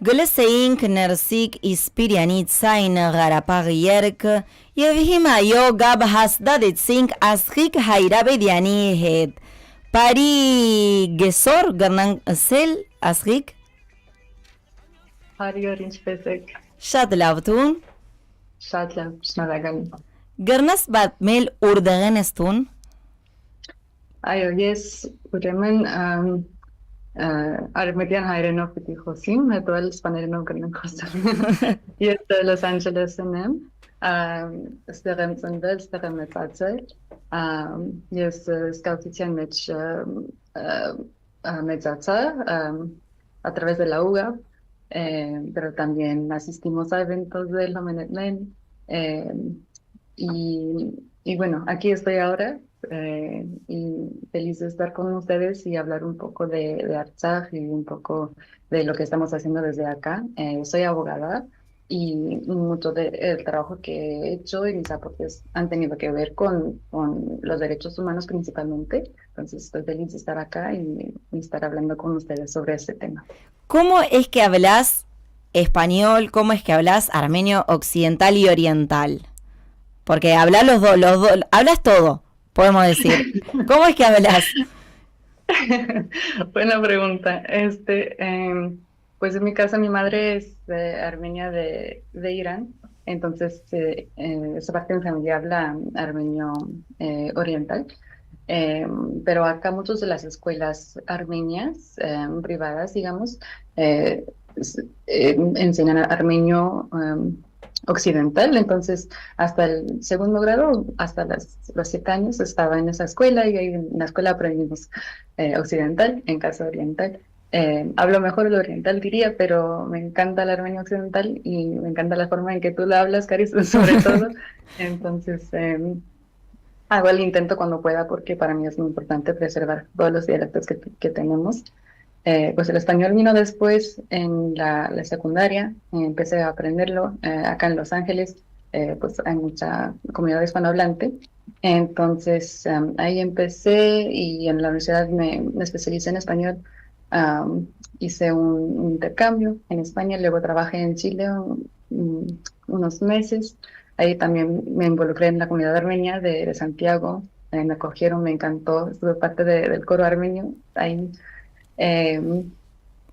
Gülseink nersik ispirianit sain garapagierk yevhimayo gab hasdadetsink asrik hayrabediani het. Pari gesor garnan sel asrik Hari orange pesek. şadlavtun Şadla snadagan. garnas batmel urdaganestun Ayo yes, uremen armedian hayrenov piti khosim, hetwal spanerenov garnan khosam. Yes, Los Angeles enem. Sterem zendel, sterem metzatzay. Yes, scoutitian metzatzay a través de la UGA. Pero también asistimos a eventos del Homenetmen y bueno, aquí estoy ahora y feliz de estar con ustedes y hablar un poco de Artsaj y un poco de lo que estamos haciendo desde acá. Soy abogada y mucho del trabajo que he hecho y mis aportes han tenido que ver con los derechos humanos principalmente. Entonces estoy feliz de estar acá y estar hablando con ustedes sobre este tema. ¿Cómo es que hablas español? ¿Cómo es que hablas armenio occidental y oriental? Porque hablas los dos, hablas todo, podemos decir. ¿Cómo es que hablas? Buena pregunta. Pues en mi casa mi madre es armenia de Irán, entonces esa parte de mi familia habla armenio oriental. Pero acá muchas de las escuelas armenias privadas, digamos, enseñan armenio occidental. Entonces hasta el segundo grado, hasta los 7 años estaba en esa escuela y ahí en la escuela aprendimos occidental, en casa oriental. Hablo mejor el oriental diría, pero me encanta el armenio occidental y me encanta la forma en que tú lo hablas, Caris, sobre todo. Entonces hago el intento cuando pueda porque para mí es muy importante preservar todos los dialectos que tenemos. Pues el español vino después en la secundaria, empecé a aprenderlo acá en Los Ángeles, pues hay mucha comunidad hispanohablante, entonces ahí empecé y en la universidad me especialicé en español, hice un intercambio en España, luego trabajé en Chile unos meses, ahí también me involucré en la comunidad armenia de Santiago, me acogieron, me encantó, estuve parte del coro armenio ahí.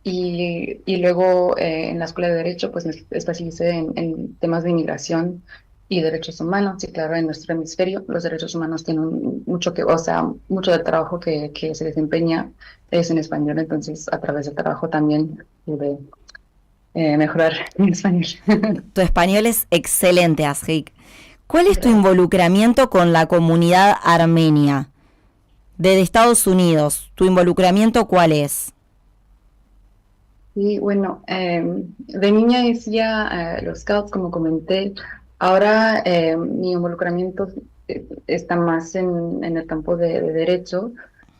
Y luego en la Escuela de Derecho pues me especialicé en temas de inmigración y derechos humanos. Y claro, en nuestro hemisferio los derechos humanos tienen mucho o sea, mucho del trabajo que se desempeña es en español. Entonces a través del trabajo también pude mejorar mi español. Tu español es excelente, Asrik. ¿Cuál es tu involucramiento con la comunidad armenia? Desde Estados Unidos, ¿tu involucramiento cuál es? Sí, bueno, de niña hacía los scouts, como comenté. Ahora mi involucramiento está más en el campo de derecho.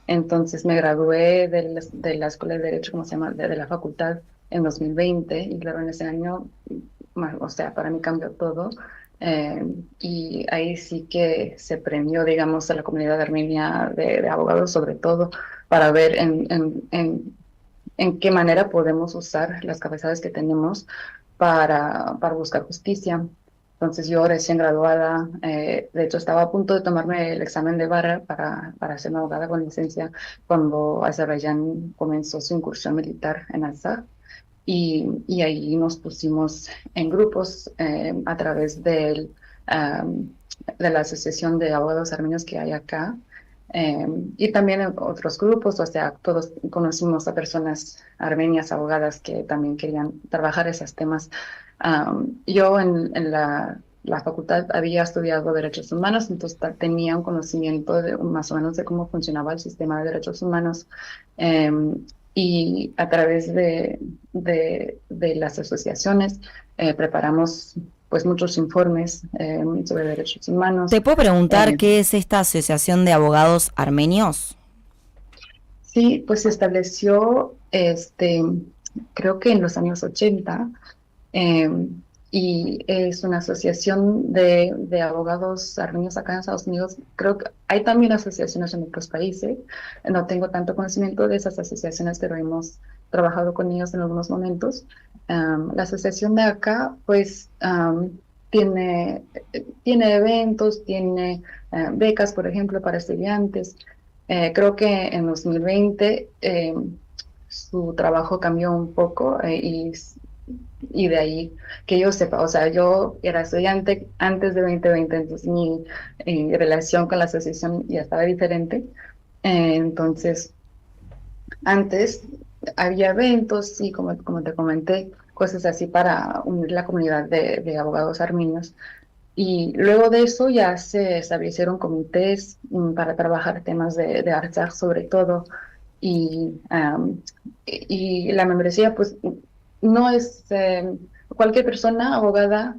Entonces me gradué de la Escuela de Derecho, como se llama, de la facultad en 2020. Y claro, en ese año, o sea, para mí cambió todo. Y ahí sí que se premió, digamos, a la comunidad armenia de abogados, sobre todo, para ver en qué manera podemos usar las capacidades que tenemos para buscar justicia. Entonces yo recién graduada, de hecho estaba a punto de tomarme el examen de barra para ser una abogada con licencia cuando Azerbaiyán comenzó su incursión militar en Artsaj. Y ahí nos pusimos en grupos a través de la Asociación de Abogados Armenios que hay acá, y también en otros grupos, o sea, todos conocimos a personas armenias, abogadas que también querían trabajar esos temas. Yo en la facultad había estudiado derechos humanos, entonces tenía un conocimiento más o menos de cómo funcionaba el sistema de derechos humanos. Y a través de las asociaciones preparamos pues muchos informes sobre derechos humanos. ¿Te puedo preguntar qué es esta asociación de abogados armenios? Sí, pues se estableció, creo que en los años 80, y es una asociación de abogados armenios acá en Estados Unidos. Creo que hay también asociaciones en otros países. No tengo tanto conocimiento de esas asociaciones, pero hemos trabajado con ellos en algunos momentos. La asociación de acá, pues, tiene, tiene eventos, tiene becas, por ejemplo, para estudiantes. Creo que en 2020 su trabajo cambió un poco y de ahí que yo sepa, o sea, yo era estudiante antes de 2020, entonces mi relación con la asociación ya estaba diferente. Entonces, antes había eventos, sí, como te comenté, cosas así para unir la comunidad de abogados armenios. Y luego de eso ya se establecieron comités para trabajar temas de Artsakh sobre todo. Y, y la membresía, pues, no es cualquier persona abogada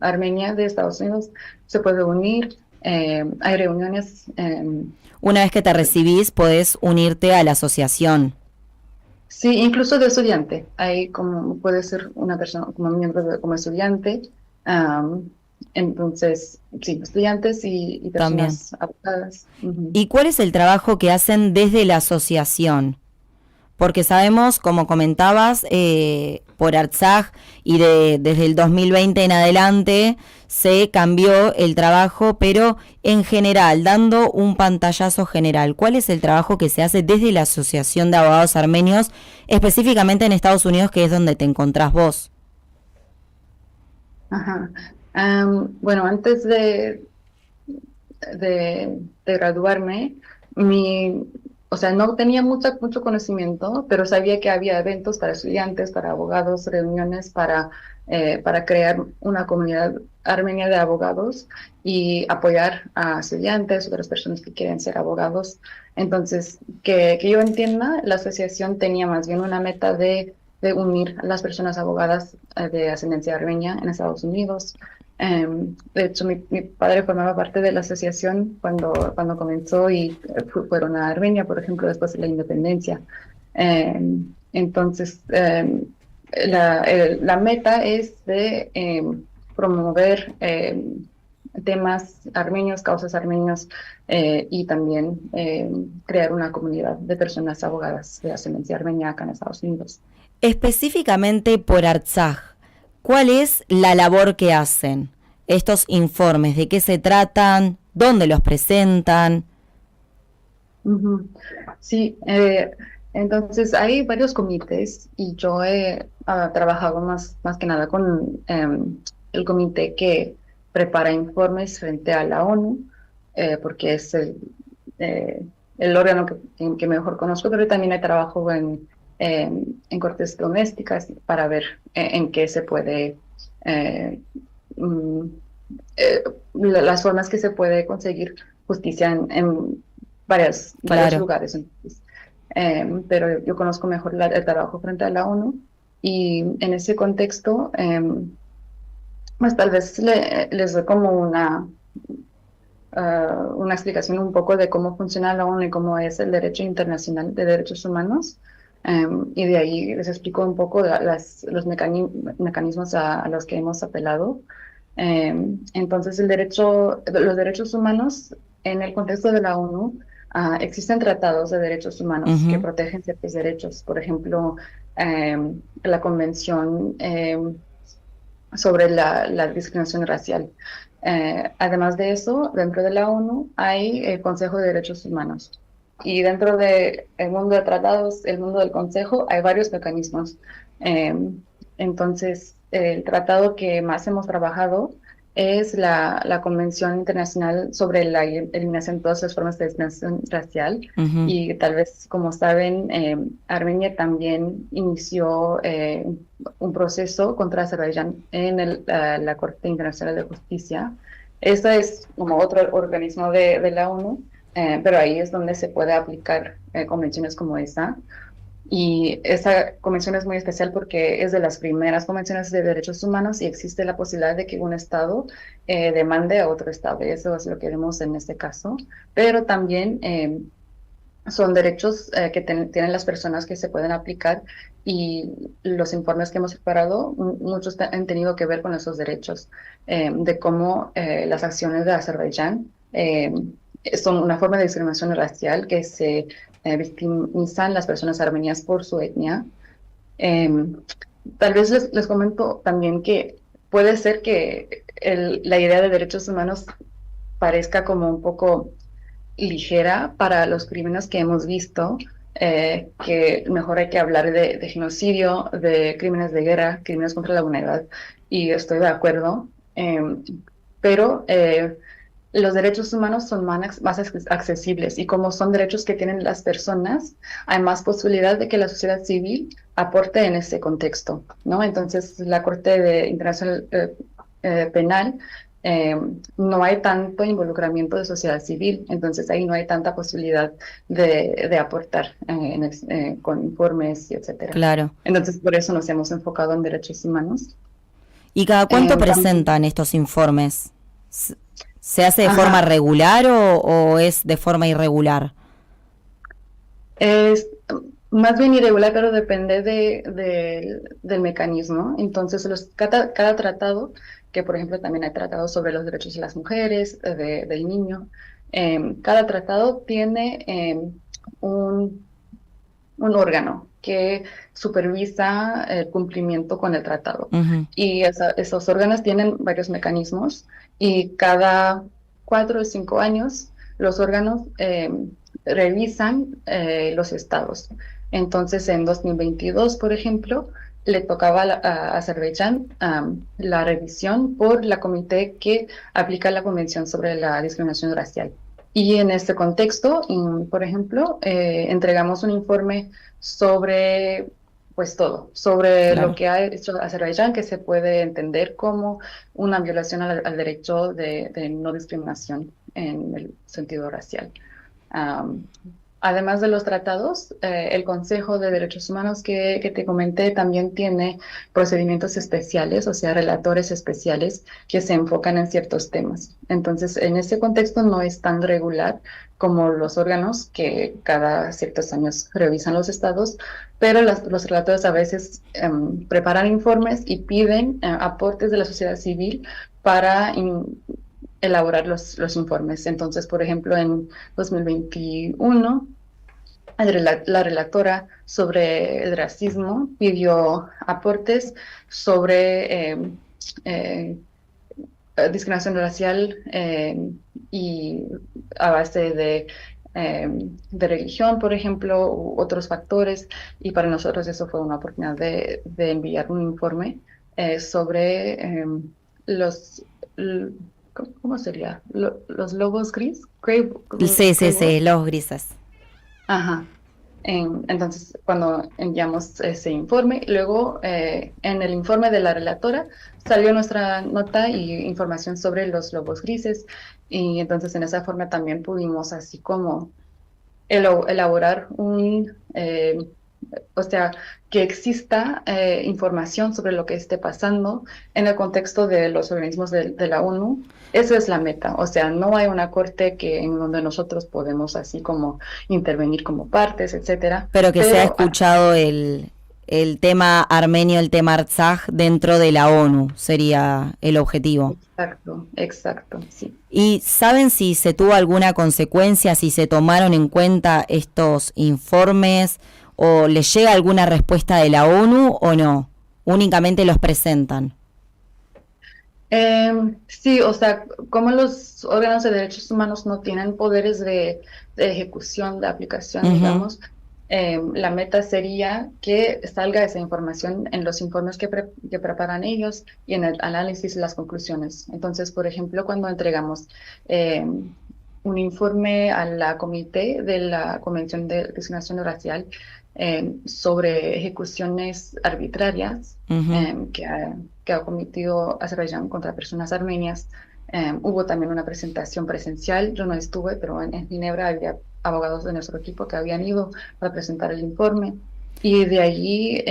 armenia de Estados Unidos se puede unir. Hay reuniones. Una vez que te recibís, podés unirte a la asociación. Sí, incluso de estudiante. Hay como puede ser una persona como miembro como estudiante. am, entonces, sí, estudiantes y También. personas abogadas. Ujú. ¿Y cuál es el trabajo que hacen desde la asociación? Porque sabemos, como comentabas, por Artsaj y desde el 2020 en adelante se cambió el trabajo, pero en general, dando un pantallazo general, ¿cuál es el trabajo que se hace desde la Asociación de Abogados Armenios, específicamente en Estados Unidos, que es donde te encontrás vos? Ajá. Bueno, antes de graduarme, o sea, no tenía mucho conocimiento, pero sabía que había eventos para estudiantes, para abogados, reuniones para crear una comunidad armenia de abogados y apoyar a estudiantes, otras personas que quieren ser abogados. Entonces, que yo entienda, la asociación tenía más bien una meta de unir a las personas abogadas de ascendencia armenia en Estados Unidos. De hecho, mi padre formaba parte de la asociación cuando comenzó y fueron a Armenia, por ejemplo, después de la independencia. Entonces, la meta es de promover temas armenios, causas armenios y también crear una comunidad de personas abogadas de ascendencia armenia acá en Estados Unidos. Específicamente por Artsaj, ¿cuál es la labor que hacen? Estos informes, ¿de qué se tratan? ¿Dónde los presentan? Ujú. Sí, entonces hay varios comités y yo he trabajado más que nada con el comité que prepara informes frente a la ONU, porque es eh, el órgano que mejor conozco, pero también he trabajado en cortes domésticas para ver en qué se puede eh, mm, las formas que se puede conseguir justicia en varios Claro. lugares. Entonces, pero yo conozco mejor el trabajo frente a la ONU y en ese contexto, pues tal vez les doy como una explicación un poco de cómo funciona la ONU y cómo es el derecho internacional de derechos humanos. Y de ahí les explico un poco los mecanismos a los que hemos apelado. Entonces, los derechos humanos en el contexto de la ONU, existen tratados de derechos humanos que Ujú. protegen ciertos derechos. Por ejemplo, la Convención sobre la discriminación racial. Además de eso, dentro de la ONU hay el Consejo de Derechos Humanos. Y dentro del mundo de tratados, el mundo del Consejo, hay varios mecanismos. Eh, entonces, el tratado que más hemos trabajado es la Convención Internacional sobre la Eliminación de todas las formas de discriminación racial. Ujú. Y tal vez, como saben, Armenia también inició un proceso contra Azerbaiyán en la Corte Internacional de Justicia. Esto es como otro organismo de la ONU, pero ahí es donde se puede aplicar convenciones como esa. Y esa convención es muy especial porque es de las primeras convenciones de derechos humanos y existe la posibilidad de que un Estado demande a otro Estado. Y eso es lo que vemos en este caso. Pero también son derechos que tienen las personas que se pueden aplicar y los informes que hemos preparado, muchos han tenido que ver con esos derechos, de cómo las acciones de Azerbaiyán son una forma de discriminación racial que se victimizan las personas armenias por su etnia. Tal vez les comento también que puede ser que la idea de derechos humanos parezca como un poco ligera para los crímenes que hemos visto, que mejor hay que hablar de genocidio, de crímenes de guerra, crímenes contra la humanidad, y estoy de acuerdo, pero los derechos humanos son más accesibles y como son derechos que tienen las personas, hay más posibilidad de que la sociedad civil aporte en ese contexto, ¿no? Entonces, la Internacional Penal eh, no hay tanto involucramiento de sociedad civil, entonces ahí no hay tanta posibilidad de aportar con informes y etcétera. Claro. Entonces, por eso nos hemos enfocado en derechos humanos. ¿Y cada cuánto También, presentan estos informes? ¿Se hace de forma ajá, regular o es de forma irregular? es más bien irregular, pero depende del mecanismo. Entonces, cada tratado, que por ejemplo también hay tratados sobre los derechos de las mujeres, del niño, cada tratado tiene un, un órgano que supervisa el cumplimiento con el tratado. Ujú. Y esos órganos tienen varios mecanismos y cada 4 o 5 años los órganos revisan los estados. Entonces, en 2022, por ejemplo, le tocaba a Azerbaiyán la revisión por la comité que aplica la Convención sobre la Discriminación Racial. Y en este contexto, por ejemplo, entregamos un informe sobre, pues todo, sobre lo Claro. que ha hecho Azerbaiyán, que se puede entender como una violación al derecho de no discriminación en el sentido racial. Um, Además de los tratados, el Consejo de Derechos Humanos que te comenté también tiene procedimientos especiales, o sea, relatores especiales que se enfocan en ciertos temas. Entonces, en ese contexto no es tan regular como los órganos que cada ciertos años revisan los estados, pero los relatores a veces preparan informes y piden aportes de la sociedad civil para elaborar los informes. Entonces, por ejemplo, en 2021, la relatora sobre el racismo pidió aportes sobre eh, discriminación racial y a base de religión, por ejemplo, u otros factores. Y para nosotros eso fue una oportunidad de enviar un informe sobre los, ¿cómo sería? Los lobos gris, Sí, sí, gray sí, wolf. los grises. Ajá. Entonces, cuando enviamos ese informe, luego en el informe de la relatora salió nuestra nota y información sobre los lobos grises y entonces en esa forma también pudimos así como elaborar o sea, que exista información sobre lo que esté pasando en el contexto de los organismos de la ONU. Esa es la meta, o sea, no hay una corte en donde nosotros podemos así como intervenir como partes, etcétera, Pero que se ha pero escuchado el tema armenio, el tema Artsaj dentro de la ONU, sería el objetivo. exacto, exacto, sí. ¿Y saben si se tuvo alguna consecuencia, si se tomaron en cuenta estos informes o les llega alguna respuesta de la ONU o no? Únicamente los presentan. Sí, o sea, como los órganos de derechos humanos no tienen poderes de ejecución, de aplicación, Ujú. digamos, la meta sería que salga esa información en los informes que preparan ellos y en el análisis y las conclusiones. Entonces, por ejemplo, cuando entregamos un informe a la comité de la Convención de Discriminación Racial sobre ejecuciones arbitrarias, Ujú. que ha cometido Azerbaiyán contra personas armenias. Hubo también una presentación presencial, yo no estuve, pero en Ginebra había abogados de nuestro equipo que habían ido para presentar el informe. Y de allí,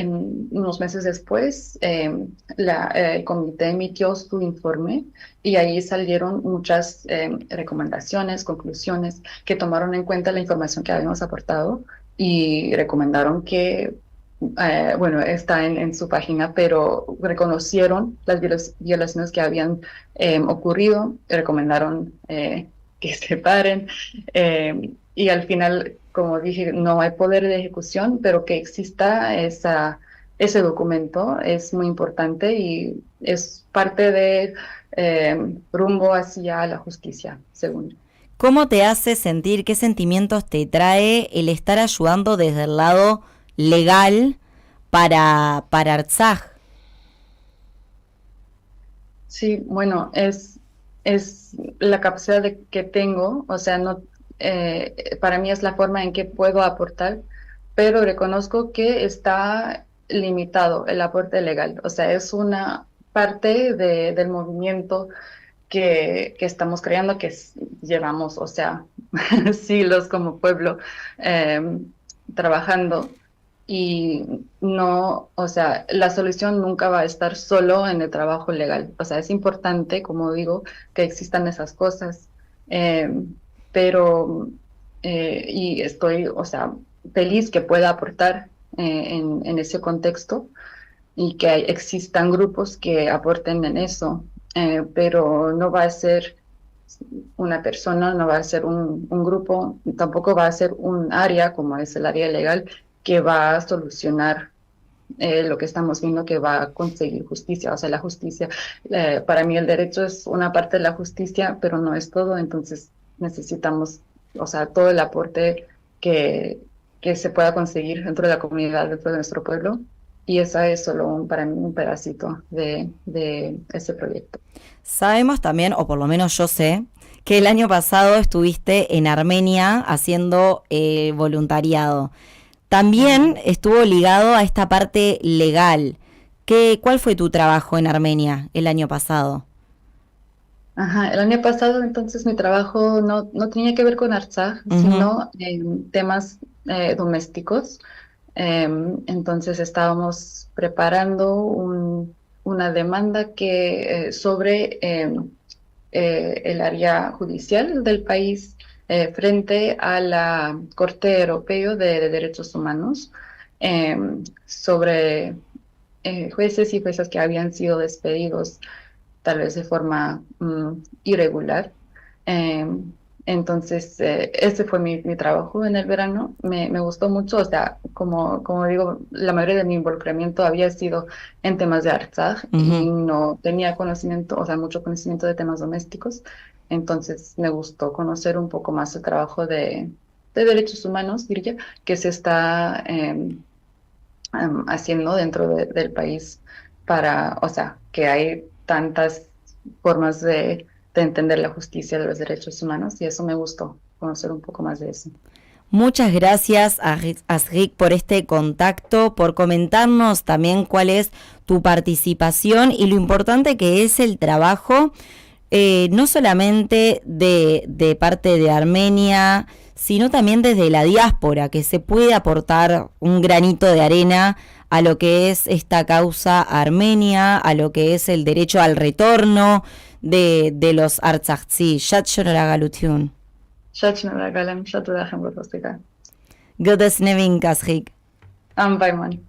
unos meses después, el comité emitió su informe y ahí salieron muchas recomendaciones, conclusiones que tomaron en cuenta la información que habíamos aportado y recomendaron que bueno, está en su página, pero reconocieron las violaciones que habían ocurrido, recomendaron que se paren y al final, como dije, no hay poder de ejecución, pero que exista ese documento es muy importante y es parte de rumbo hacia la justicia, según yo. ¿Cómo te hace sentir, qué sentimientos te trae el estar ayudando desde el lado legal para Artsaj? Sí, bueno, es la capacidad que tengo, o sea, no, para mí es la forma en que puedo aportar, pero reconozco que está limitado el aporte legal, o sea, es una parte del movimiento que estamos creando, llevamos, o sea, siglos como pueblo eh, trabajando y no, o sea, la solución nunca va a estar solo en el trabajo legal. O sea, es importante, como digo, que existan esas cosas, eh, pero, y estoy, o sea, feliz que pueda aportar en ese contexto y que existan grupos que aporten en eso, pero no va a ser una persona, no va a ser un grupo, tampoco va a ser un área como es el área legal que va a solucionar lo que estamos viendo que va a conseguir justicia. O sea, la justicia, para mí el derecho es una parte de la justicia, pero no es todo, entonces necesitamos, o sea, todo el aporte que, que se pueda conseguir dentro de la comunidad, dentro de nuestro pueblo. Y esa es solo para mí un pedacito de ese proyecto. Sabemos también, o por lo menos yo sé, que el año pasado estuviste en Armenia haciendo voluntariado. También estuvo ligado a esta parte legal. ¿Cuál fue tu trabajo en Armenia el año pasado? Ajá, el año pasado entonces mi trabajo no tenía que ver con Artsaj, Ujú. sino en temas domésticos. Entonces estábamos preparando una demanda sobre el área judicial del país frente a la Corte Europea de Derechos Humanos sobre jueces y juezas que habían sido despedidos tal vez de forma irregular. Eh, entonces, ese fue mi trabajo en el verano. Me gustó mucho, o sea, como digo, la mayoría de mi involucramiento había sido en temas de Artsaj y Ujú. no tenía conocimiento, o sea, mucho conocimiento de temas domésticos. Entonces, me gustó conocer un poco más el trabajo de derechos humanos, diría, que se está haciendo dentro del país para, o sea, que hay tantas formas de entender la justicia de los derechos humanos y eso me gustó, conocer un poco más de eso. Muchas gracias a Asrik por este contacto, por comentarnos también cuál es tu participación y lo importante que es el trabajo, no solamente de parte de Armenia, sino también desde la diáspora, que se puede aportar un granito de arena a lo que es esta causa armenia, a lo que es el derecho al retorno de los Artsakhtsi. Shachna Galem, Shatu Dahem, Godes nevin, Asrik. Am Baiman.